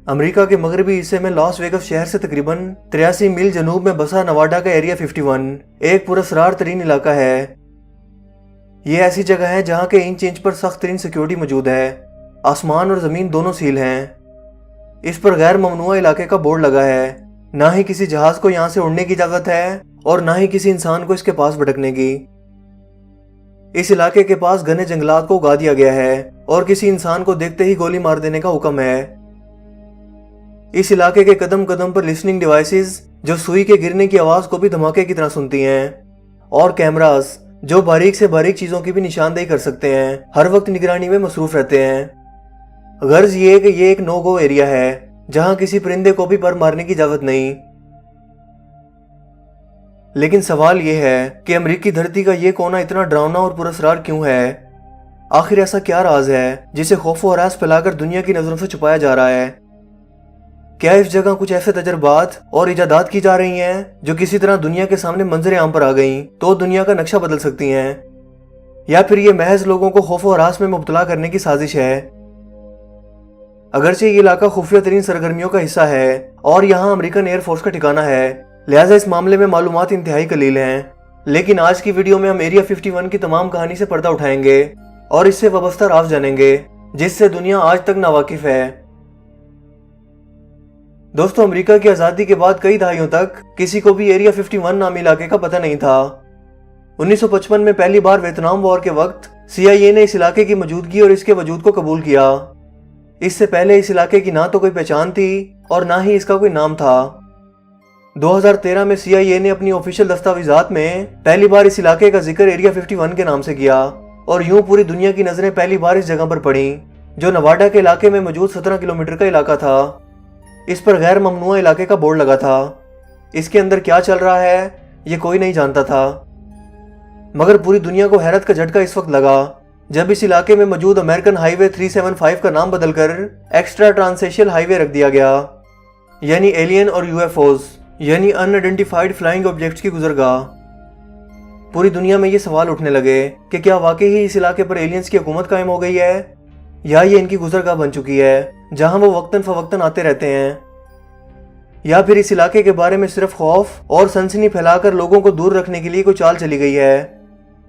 America के मगरबी हिस्से में लॉस वेगस शहर से तकरीबन 83 मील जनूब में बसा नवाडा का एरिया 51 एक पुरअसरार तरीन इलाका है। ये ऐसी जगह है जहाँ के इंच इंच पर सख्त तरीन सिक्योरिटी मौजूद है। आसमान और जमीन दोनों सील हैं। इस पर गैर ममनुआ इलाके का बोर्ड लगा है। ना ही किसी जहाज को यहाँ से उड़ने की इजाजत है और ना ही किसी इंसान को इसके पास भटकने की। इस इलाके के पास घने जंगलात को उगा दिया गया है और किसी इंसान को देखते ही गोली मार देने का हुक्म है। इस इलाके के कदम कदम पर लिसनिंग डिवाइसेस जो सुई के गिरने की आवाज को भी धमाके की तरह सुनती हैं और कैमरास जो बारीक से बारीक चीजों की भी निशानदेही कर सकते हैं हर वक्त निगरानी में मसरूफ रहते हैं। गर्ज ये कि ये एक नो गो एरिया है जहां किसी परिंदे को भी पर मारने की इजाजत नहीं। लेकिन सवाल यह है कि अमेरिकी धरती का ये कोना इतना डरावना और पुरअसरार क्यों है? आखिर ऐसा क्या राज है जिसे खौफ और हरास फैलाकर दुनिया की नजरों से छुपाया जा रहा है? क्या इस जगह कुछ ऐसे तजर्बात और इजादात की जा रही हैं जो किसी तरह दुनिया के सामने मंजर आम पर आ गईं तो दुनिया का नक्शा बदल सकती हैं? या फिर ये महज लोगों को खौफ और हरास में मुब्तला करने की साजिश है? अगरचे ये इलाका खुफिया तरीन सरगर्मियों का हिस्सा है और यहाँ अमेरिकन एयरफोर्स का ठिकाना है, लिहाजा इस मामले में मालूमात इंतहाई कलील हैं। लेकिन आज की वीडियो में हम एरिया 51 की तमाम कहानी से पर्दा उठाएंगे और इससे वाबस्ता राज जानेंगे जिससे दुनिया आज तक नावाकिफ है। दोस्तों, अमेरिका की आजादी के बाद कई दहाइयों तक किसी को भी एरिया 51 नामी इलाके का पता नहीं था। 1955 में पहली बार वियतनाम वॉर के वक्त CIA ने इस इलाके की मौजूदगी और इसके वजूद को कबूल किया। इससे पहले इस इलाके की ना तो कोई पहचान थी और ना ही इसका कोई नाम था। 2013 में CIA ने अपनी ऑफिशियल दस्तावेजात में पहली बार इस इलाके का जिक्र एरिया 51 के नाम से किया और यूं पूरी दुनिया की नजरें पहली बार इस जगह पर पड़ी जो नवाडा के इलाके में मौजूद 17 किलोमीटर का इलाका था। इस पर गैर ममनुआ इलाके का बोर्ड लगा था। इसके अंदर क्या चल रहा है ये कोई नहीं जानता था, मगर पूरी दुनिया को हैरत का झटका इस वक्त लगा जब इस इलाके में मौजूद अमेरिकन हाईवे 375 का नाम बदलकर एक्स्ट्रा ट्रांसेशियल हाईवे रख दिया गया, यानी एलियन और UFOs यानी अनआइडेंटिफाइड फ्लाइंग ऑब्जेक्ट्स की गुजरगाह। पूरी दुनिया में ये सवाल उठने लगे कि क्या वाकई ही इस इलाके पर एलियंस की हुकूमत कायम हो गई है या ये इनकी गुजरगाह बन चुकी है जहां वो वक्तन फवक्तन आते रहते हैं, या फिर इस इलाके के बारे में सिर्फ खौफ और सनसनी फैलाकर लोगों को दूर रखने के लिए कोई चाल चली गई है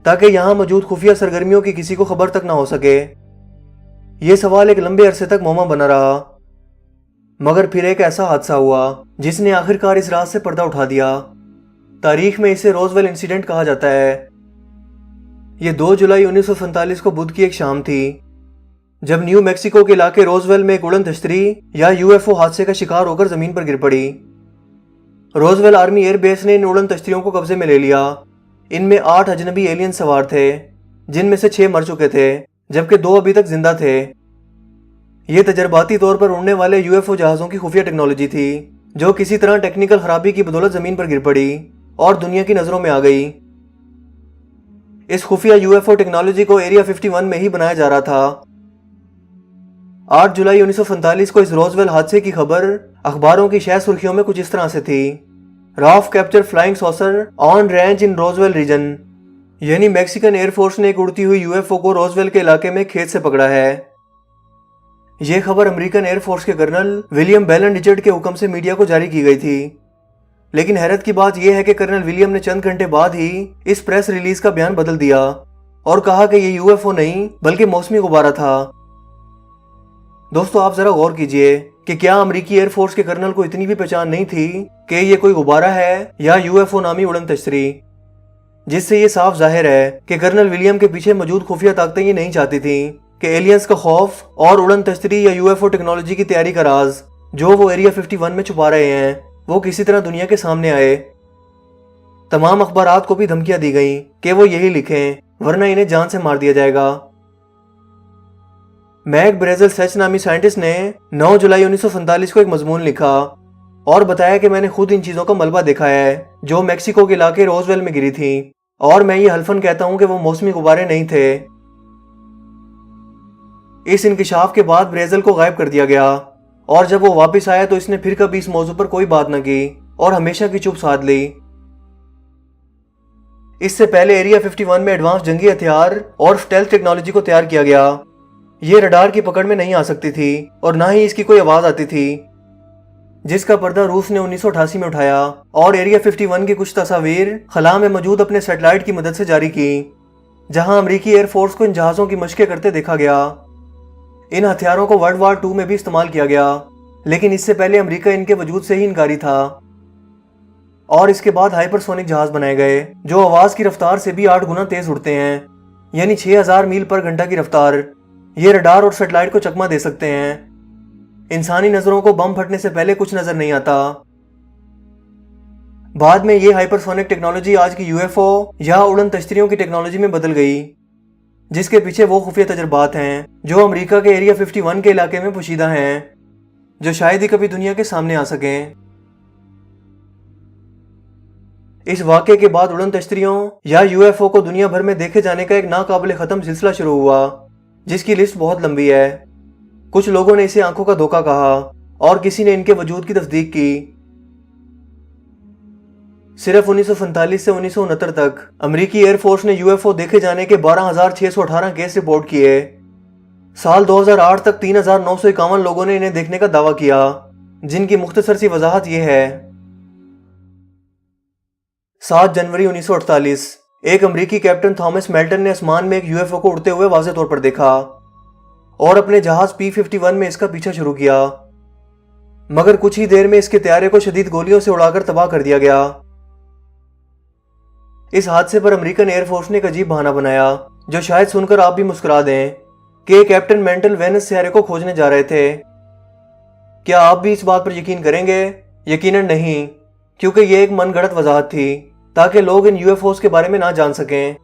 ताकि यहां मौजूद खुफिया सरगर्मियों की किसी को खबर तक ना हो सके। ये सवाल एक लंबे अरसे तक मौमा बना रहा, मगर फिर एक ऐसा हादसा हुआ जिसने आखिरकार इस राज से पर्दा उठा दिया। तारीख में इसे रोजवेल इंसिडेंट कहा जाता है। यह 2 जुलाई 1947 को बुध की एक शाम थी जब न्यू मैक्सिको के इलाके रोजवेल में एक उड़न तश्तरी या UFO हादसे का शिकार होकर जमीन पर गिर पड़ी। रोजवेल आर्मी एयरबेस ने इन उड़न तश्तरियों को कब्जे में ले लिया। इनमें 8 अजनबी एलियन सवार थे जिनमें से 6 मर चुके थे जबकि 2 अभी तक जिंदा थे। ये तजर्बाती तौर पर उड़ने वाले UFO जहाजों की खुफिया टेक्नोलॉजी थी जो किसी तरह टेक्निकल खराबी की बदौलत जमीन पर गिर पड़ी और दुनिया की नजरों में आ गई। इस खुफिया UFO टेक्नोलॉजी को एरिया 51 में ही बनाया जा रहा था। 8 जुलाई 1947 को इस रोजवेल हादसे की खबर अखबारों की शह सुर्खियों में कुछ इस तरह से थी: RAAF capture flying saucer on range in Roswell region, यानी मैक्सिकन एयरफोर्स ने एक उड़ती हुई UFO को रोजवेल के इलाके में खेत से पकड़ा है। यह खबर अमेरिकन एयरफोर्स के कर्नल विलियम बेलन रिचर्ड के हुक्म से मीडिया को जारी की गई थी। लेकिन हैरत की बात यह है कि कर्नल विलियम ने चंद घंटे बाद ही इस प्रेस रिलीज का बयान बदल दिया और कहा कि यह UFO नहीं बल्कि मौसमी गुब्बारा था। दोस्तों, आप जरा गौर कीजिए कि क्या अमेरिकी एयरफोर्स के कर्नल को इतनी भी पहचान नहीं थी कि ये कोई गुब्बारा है या UFO नामी उड़न तश्तरी, जिससे ये साफ जाहिर है कि कर्नल विलियम के पीछे मौजूद खुफिया ताकतें ये नहीं चाहती थी कि एलियंस का खौफ और उड़न तश्तरी या UFO टेक्नोलॉजी की तैयारी का राज जो वो एरिया 51 में छुपा रहे हैं वो किसी तरह दुनिया के सामने आए। तमाम अखबारात को भी धमकियां दी गई कि वो यही लिखें वरना इन्हें जान से मार दिया जाएगा। मैक ब्रेजल सच नामी साइंटिस्ट ने 9 जुलाई 1947 को एक मजमून लिखा और बताया कि मैंने खुद इन चीजों का मलबा देखा है जो मैक्सिको के इलाके रोजवेल में गिरी थी और मैं ये हल्फन कहता हूं कि वो मौसमी गुब्बारे नहीं थे। इस इंकिशाफ के बाद ब्रेजल को गायब कर दिया गया और जब वो वापस आया तो इसने फिर कभी इस मौजू पर कोई बात न की और हमेशा की चुप साध ली। इससे पहले एरिया 51 में एडवांस जंगी हथियार और स्टेल्थ टेक्नोलॉजी को तैयार किया गया, ये रडार की पकड़ में नहीं आ सकती थी और ना ही इसकी कोई आवाज आती थी, जिसका पर्दा रूस ने 1988 में उठाया और एरिया 51 की कुछ तस्वीर खला में मौजूद अपने सैटेलाइट की मदद से जारी की, जहां अमेरिकी एयरफोर्स को इन जहाजों की मशकें करते देखा गया। इन हथियारों को वर्ल्ड वॉर 2 में भी इस्तेमाल किया गया, लेकिन इससे पहले अमेरिका इनके वजूद से ही इनकारी था। और इसके बाद हाइपरसोनिक जहाज बनाए गए जो आवाज की रफ्तार से भी 8 गुना तेज उड़ते हैं, यानी 6000 मील पर घंटा की रफ्तार। ये रडार और सैटेलाइट को चकमा दे सकते हैं। इंसानी नजरों को बम फटने से पहले कुछ नजर नहीं आता। बाद में ये हाइपरसोनिक टेक्नोलॉजी आज की यूएफओ या उड़न तश्तरियों की टेक्नोलॉजी में बदल गई, जिसके पीछे वो खुफिया तजर्बात हैं जो अमेरिका के एरिया 51 के इलाके में पोशीदा हैं, जो शायद ही कभी दुनिया के सामने आ सकें। इस वाक़े के बाद उड़न तश्तरियों या यूएफओ को दुनिया भर में देखे जाने का एक नाकाबिले खत्म सिलसिला शुरू हुआ, जिसकी लिस्ट बहुत लंबी है। कुछ लोगों ने इसे आंखों का धोखा कहा और किसी ने इनके वजूद की तस्दीक की। सिर्फ 1945 से 1969 तक अमेरिकी एयरफोर्स ने यूएफओ देखे जाने के 12,618 केस रिपोर्ट किए। साल 2008 तक 3,951 लोगों ने इन्हें देखने का दावा किया, जिनकी मुख्तसर सी वजाहत यह है। 7 जनवरी 1948 एक अमेरिकी कैप्टन थॉमस मेल्टन ने आसमान में एक यूएफओ को उड़ते हुए वाज़े तौर पर देखा और अपने जहाज P-51 में इसका पीछा शुरू किया, मगर कुछ ही देर में इसके तैयारे को शदीद गोलियों से उड़ाकर तबाह कर दिया गया। इस हादसे पर अमेरिकन एयरफोर्स ने एक अजीब बहाना बनाया, जो शायद सुनकर आप भी मुस्कुरा दें, कि कैप्टन मेंटल वेनस सितारे को खोजने जा रहे थे। क्या आप भी इस बात पर यकीन करेंगे? यकीनन नहीं, क्योंकि यह एक मनगढ़ंत वजाहत थी ताकि लोग इन यूएफओस के बारे में ना जान सकें।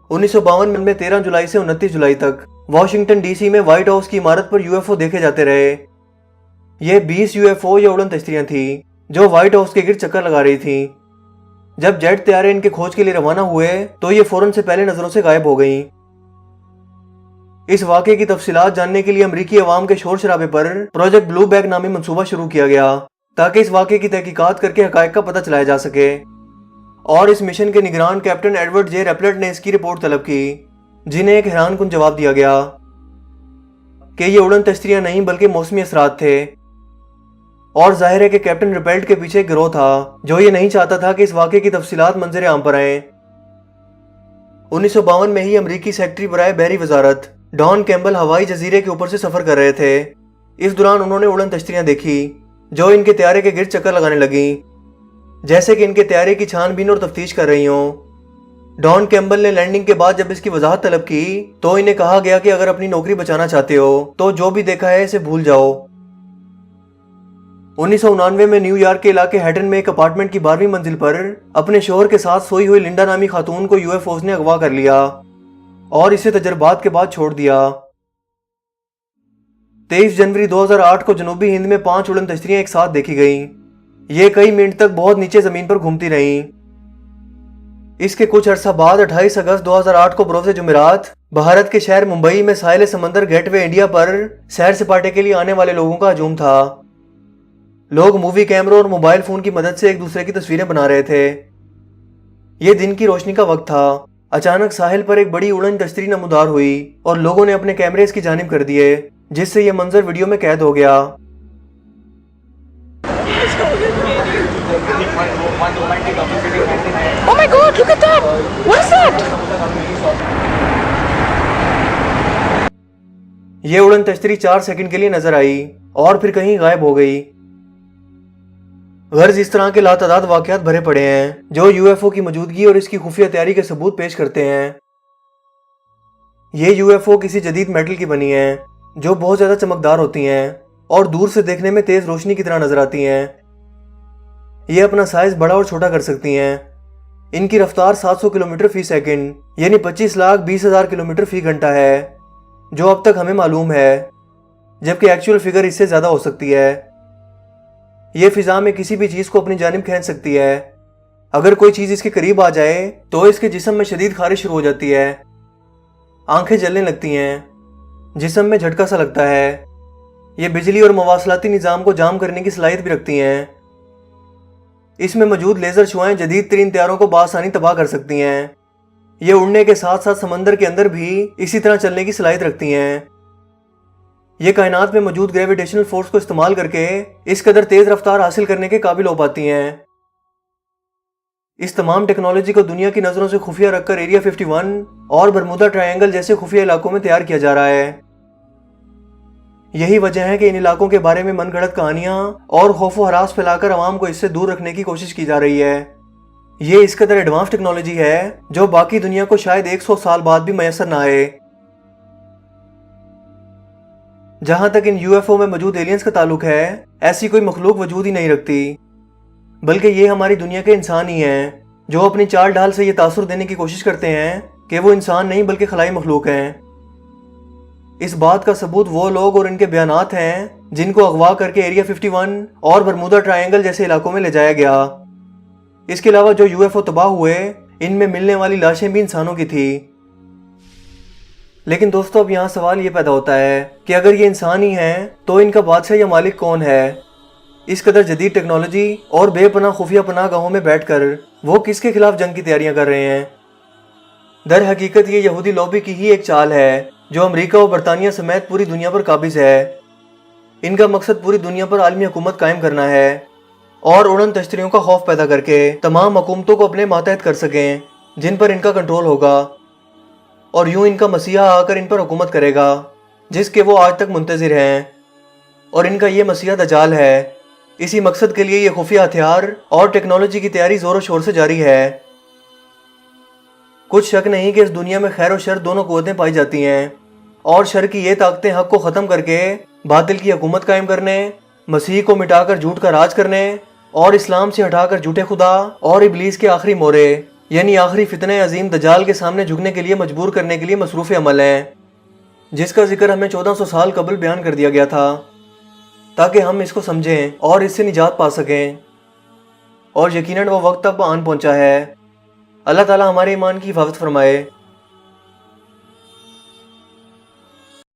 1952 में 13 जुलाई से 29 जुलाई तक वॉशिंगटन डीसी में व्हाइट हाउस की इमारत पर यूएफओ देखे जाते रहे। ये 20 यूएफओ या उड़न तश्तरियां थी जो व्हाइट हाउस के गिर्द चक्कर लगा रही थी। जब जेट तैयारे इनके खोज के लिए रवाना हुए तो ये फौरन से पहले नजरों से गायब हो गईं। इस वाक़े की तफसीलात जानने के लिए अमेरिकी अवाम के शोर शराबे पर प्रोजेक्ट ब्लू बैग नामी मंसूबा शुरू किया गया, ताकि इस वाक़े की तहकीकात करके हकायक का पता चलाया जा सके। और इस मिशन के निगरान कैप्टन एडवर्ड जे रेपलेट ने इसकी रिपोर्ट तलब की, जिन्हें एक हैरानकुन जवाब दिया गया कि ये उड़न तश्तरियां नहीं बल्कि मौसमी असरात थे। और जाहिर है कि कैप्टन रेपलेट के पीछे एक गिरोह था जो ये नहीं चाहता था कि इस वाक़े की तफसीलात मंजर आम पर आए। 1952 में ही अमरीकी सेक्रेटरी बराए बहरी वजारत डॉन कैम्बल हवाई जजीरे के ऊपर से सफर कर रहे थे। इस दौरान उन्होंने उड़न तश्तरियां देखी जो इनके तैयारे के गिर्द चक्कर लगाने लगी, जैसे कि इनके तैयारे की छानबीन और तफ्तीश कर रही हों। डॉन कैम्बल ने लैंडिंग के बाद जब इसकी वजाहत तलब की तो इन्हें कहा गया कि अगर अपनी नौकरी बचाना चाहते हो तो जो भी देखा है इसे भूल जाओ। 1999 में न्यूयॉर्क के इलाके हैटन में एक अपार्टमेंट की 12वीं मंजिल पर अपने शोहर के साथ सोई हुई लिंडा नामी खातून को यूएफओस ने अगवा कर लिया और इसे तजर्बात के बाद छोड़ दिया। 23 जनवरी 2008 को जनूबी हिंद में 5 उड़न तश्तरियां एक साथ देखी गईं। ये कई मिनट तक बहुत नीचे जमीन पर घूमती रहीं। इसके कुछ अरसा बाद 28 अगस्त 2008 को बरोज़ जुमेरात भारत के शहर मुंबई में साहिल समंदर गेटवे इंडिया पर सैर सपाटे के लिए आने वाले लोगों का हजूम था। लोग मूवी कैमरों और मोबाइल फोन की मदद से एक दूसरे की तस्वीरें बना रहे थे। ये दिन की रोशनी का वक्त था। अचानक साहिल पर एक बड़ी उड़न तश्तरी नमूदार हुई और लोगों ने अपने कैमरे इसकी जानिब कर दिए, जिससे यह मंजर वीडियो में कैद हो गया। Oh my God, look at that! What is that? ये उड़न तश्तरी 4 सेकंड के लिए नजर आई और फिर कहीं गायब हो गई। गर्ज इस तरह के लातादाद वाकयात भरे पड़े हैं जो यूएफओ की मौजूदगी और इसकी खुफिया तैयारी के सबूत पेश करते हैं। ये यूएफओ किसी जदीद मेटल की बनी है जो बहुत ज्यादा चमकदार होती हैं और दूर से देखने में तेज रोशनी की तरह नजर आती हैं। ये अपना साइज बड़ा और छोटा कर सकती हैं। इनकी रफ्तार 700 किलोमीटर फी सेकंड यानी 25,20,000 किलोमीटर फी घंटा है, जो अब तक हमें मालूम है, जबकि एक्चुअल फिगर इससे ज्यादा हो सकती है। यह फिजा में किसी भी चीज को अपनी जानिब खींच सकती है। अगर कोई चीज इसके करीब आ जाए तो इसके जिस्म में शदीद खारिश शुरू हो जाती है, आंखें जलने लगती हैं, जिस्म में झटका सा लगता है। ये बिजली और मवासलाती निज़ाम को जाम करने की सलाहियत भी रखती हैं। इसमें मौजूद लेजर शुआएं जदीद तरीन तैयारों को बआसानी तबाह कर सकती हैं। یہ اڑنے کے ساتھ ساتھ سمندر کے اندر بھی اسی طرح چلنے کی صلاحیت رکھتی ہیں۔ یہ کائنات میں موجود گریویٹیشنل فورس کو استعمال کر کے اس قدر تیز رفتار حاصل کرنے کے قابل ہو پاتی ہیں۔ اس تمام ٹیکنالوجی کو دنیا کی نظروں سے خفیہ رکھ کر ایریا 51 اور برمودا ٹرائنگل جیسے خفیہ علاقوں میں تیار کیا جا رہا ہے۔ یہی وجہ ہے کہ ان علاقوں کے بارے میں من گھڑت کہانیاں اور خوف و ہراس پھیلا کر عوام کو اس سے دور رکھنے کی کوشش کی جا رہی ہے۔ یہ اس قدر ایڈوانس ٹیکنالوجی ہے جو باقی دنیا کو شاید 100 سال بعد بھی میسر نہ آئے۔ جہاں تک ان یو ایف او میں موجود ایلینز کا تعلق ہے، ایسی کوئی مخلوق وجود ہی نہیں رکھتی، بلکہ یہ ہماری دنیا کے انسان ہی ہیں جو اپنی چال ڈھال سے یہ تاثر دینے کی کوشش کرتے ہیں کہ وہ انسان نہیں بلکہ خلائی مخلوق ہیں۔ اس بات کا ثبوت وہ لوگ اور ان کے بیانات ہیں جن کو اغوا کر کے ایریا 51 اور برمودا ٹرائنگل جیسے علاقوں میں لے جایا گیا۔ اس کے علاوہ جو یو ایف او تباہ ہوئے، ان میں ملنے والی لاشیں بھی انسانوں کی تھی۔ لیکن دوستو، اب یہاں سوال یہ پیدا ہوتا ہے کہ اگر یہ انسان ہی ہیں تو ان کا بادشاہ یا مالک کون ہے؟ اس قدر جدید ٹیکنالوجی اور بے پناہ خفیہ پناہ گاہوں میں بیٹھ کر وہ کس کے خلاف جنگ کی تیاریاں کر رہے ہیں؟ در حقیقت یہ یہودی لوبی کی ہی ایک چال ہے جو امریکہ و برطانیہ سمیت پوری دنیا پر قابض ہے۔ ان کا مقصد پوری دنیا پر عالمی حکومت قائم کرنا ہے اور اڑن تشتریوں کا خوف پیدا کر کے تمام حکومتوں کو اپنے ماتحت کر سکیں جن پر ان کا کنٹرول ہوگا، اور یوں ان کا مسیحا آ کر ان پر حکومت کرے گا جس کے وہ آج تک منتظر ہیں، اور ان کا یہ مسیحا دجال ہے۔ اسی مقصد کے لیے یہ خفیہ ہتھیار اور ٹیکنالوجی کی تیاری زور و شور سے جاری ہے۔ کچھ شک نہیں کہ اس دنیا میں خیر و شر دونوں قوتیں پائی جاتی ہیں، اور شر کی یہ طاقتیں حق کو ختم کر کے باطل کی حکومت قائم کرنے، مسیح کو مٹا کر جھوٹ کا راج کرنے، اور اسلام سے ہٹا کر جھوٹے خدا اور ابلیس کے آخری مورے یعنی آخری فتنہ عظیم دجال کے سامنے جھکنے کے لیے مجبور کرنے کے لیے مصروف عمل ہیں، جس کا ذکر ہمیں 1400 سال قبل بیان کر دیا گیا تھا تاکہ ہم اس کو سمجھیں اور اس سے نجات پا سکیں، اور یقیناً وہ وقت اب آن پہنچا ہے۔ اللہ تعالیٰ ہمارے ایمان کی حفاظت فرمائے۔